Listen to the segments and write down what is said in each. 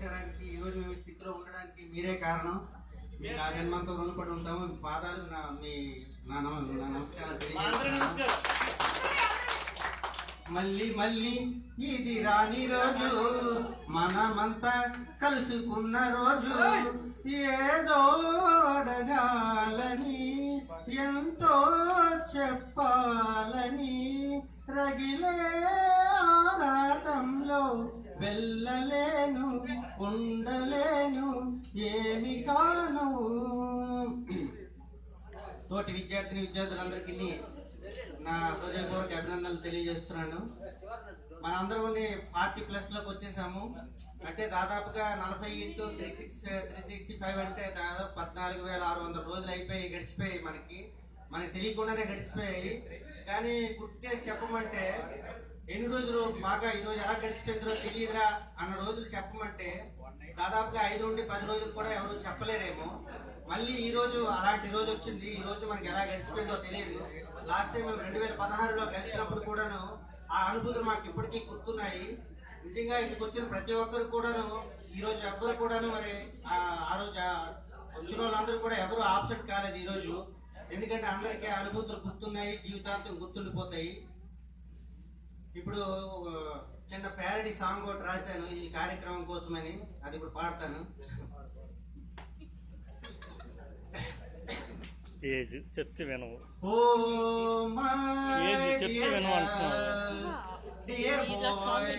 నమస్కారానికి ఈరోజు మేము స్థితిలో ఉండడానికి మీరే కారణం. మీకు ఆ జన్మంతో రుణపడి ఉంటాము. మీ పాదాలు నా నమస్కారాలు తెలియజేస్తున్నాను. మళ్ళీ మళ్ళీ ఇది రాని రోజు, మనమంతా కలుసుకున్న రోజు, ఏదో అడగాలని ఎంతో చెప్పాలని రగిలే ఆరాటంలో వెళ్ళలేను, ఉండలేను, ఏమి కాను. తోటి విద్యార్థులందరికీ నా హృదయపూర్వక అభినందనలు తెలియజేస్తున్నాను. మనందరం 40+ వచ్చేసాము. అంటే దాదాపుగా 40 × 365 అంటే దాదాపు 14,600 రోజులు గడిచిపోయాయి. మనకి తెలియకుండానే గడిచిపోయాయి. కానీ గుర్తు చేసి చెప్పమంటే ఎన్ని రోజులు బాగా ఈరోజు ఎలా గడిచిపోయిందో తెలియదురా అన్న రోజులు చెప్పమంటే దాదాపుగా 5 నుండి 10 రోజులు కూడా ఎవరు చెప్పలేరేమో. మళ్ళీ ఈ రోజు అలాంటి రోజు వచ్చింది. ఈ రోజు మనకి ఎలా గడిచిపోయిందో తెలియదు. లాస్ట్ టైం మేము 2016లో కలిసినప్పుడు కూడాను ఆ అనుభూతులు మాకు ఇప్పటికీ గుర్తున్నాయి. నిజంగా ఇక్కడికి వచ్చిన ప్రతి ఒక్కరు కూడాను ఈరోజు ఎవ్వరు కూడాను మరి ఆ రోజు వచ్చిన వాళ్ళందరూ కూడా ఎవరు ఆబ్సెంట్ కాలేదు ఈరోజు. ఎందుకంటే అందరికీ అనుభూతులు గుర్తున్నాయి, జీవితాంతం గుర్తుండిపోతాయి. ఇప్పుడు చిన్న ప్యారడీ సాంగ్ ఒకటి రాశాను ఈ కార్యక్రమం కోసమని, అది ఇప్పుడు పాడతాను. ఏజ్ చెప్తే వినవు, ఓ ఏజ్ చెప్తే వినవు అంటున్నావు. Dear boy,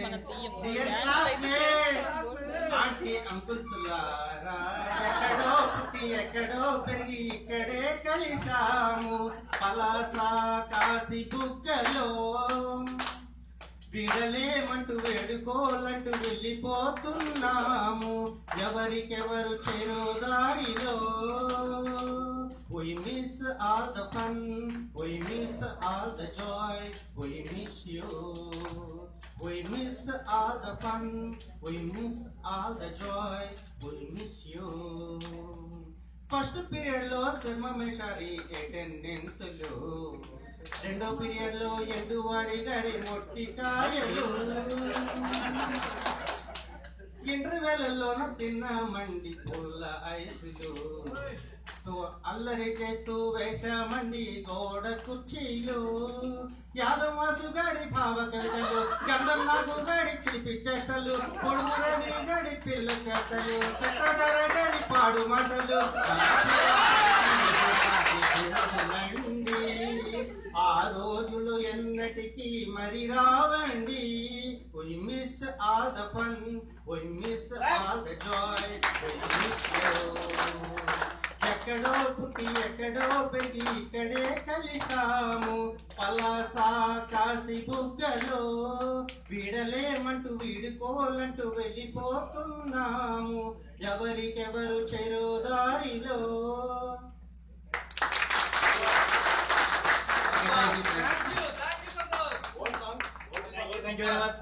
dear classmates, aunty uncles లారా, ఎక్కడో పుట్టి ఎక్కడో పెరిగి ఇక్కడే కలిసాము. పలాసా కాసి బుగ్గలో విడలేమంటూ వేడుకోలంటూ వెళ్ళిపోతున్నాము. ఎవరికెవరు చెరో దారిలో. We miss all the fun, we miss all the joy, we miss you. We miss all the fun, we miss all the joy, we miss you. First period లో సింహమేశారి అటెండెన్స్ లో, రెండో పీరియడ్ లో ఎండువారి గారి మొట్టికాయలు, ఇంటర్వెల్లోన తిన్నామండి పూల ఐసులు, అల్లరి చేస్తూ వేశామండి గోడ కుర్చీలు. యాదవాసు గడి భావ కవితలు, గంధం నాకు గడి చిలిపి చేష్టలు, పొడుగు రవి గడి పిల్ల చేతలు, చక్రధర గడి పాడు మాటలు. ఆ రోజులు ఎన్నటికీ మరి రావండి. We miss all the fun, we miss all the joy, we miss you. ఎక్కడో పుట్టి ఎక్కడో పెరిగి ఇక్కడే కలిసాము. పలాసా కాసి బుగ్గలో వీడలేమంటూ వీడుకోలంటూ వెళ్ళిపోతున్నాము. ఎవరికెవరు చెరో దారిలో. Thank you very much.